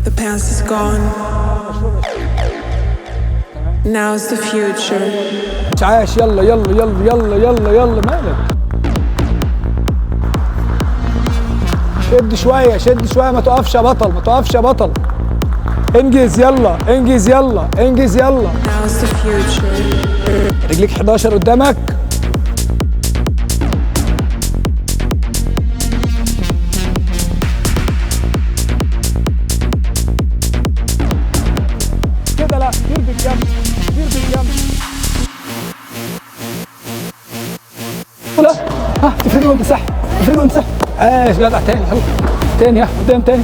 The past is gone. Now's the future. عاش. يلا يلا يلا يلا يلا يلا مالك؟ شد شوية شد شوية، ما توقفش يا بطل، ما توقفش يا بطل. انجز يلا انجز يلا انجز يلا. Now's the future. رجليك 11 قدامك. كده لا، دير بالجنب دير بالجنب. لا ها، تفرده وامسح تفرده وامسح. عاش جدع. تاني يلا تاني، ها قدام تاني.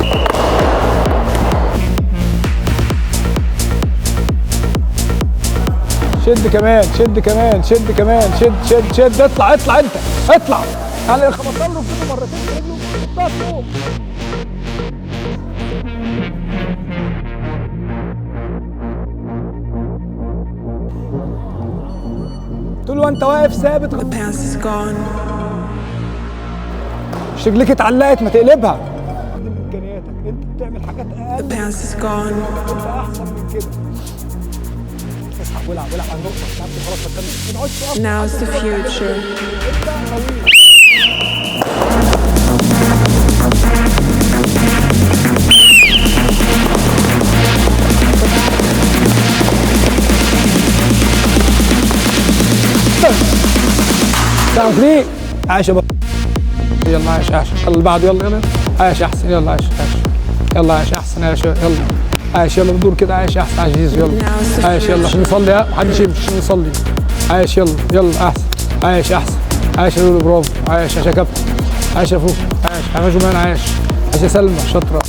شد كمان شد كمان شد كمان شد شد شد. اطلع اطلع انت اطلع. يعني خبطت له ركبته مرتين برجله، حطها فوق. قلت له انت واقف ثابت. The past is gone. مش رجليك اتعلقت، ما تقلبها. دي امكانياتك، انت بتعمل حاجات اقل. The past is gone. انت احسن من كده. اسحب والعب والعب على النقطه. تعبت خلاص، ما تقعدش تقف. Now's the future. انت قوي. سلام فريق. عايش يا بطل. يلا عايش عايش. يلا اللي بعده. يلا يلا عايش احسن. يلا عايش عايش. يلا عايش احسن. عايش يلا عايش. يلا بدور كده. عايش احسن. عايش يلا عايش. يلا عشان نصلي. ها محدش يمشي عشان نصلي. عايش يلا يلا احسن. عايش احسن. عايش يا لولو برافو. عايش يا كابتن. عايش يا فوق. عايش يا جمان. عايش يا سلمى شاطره.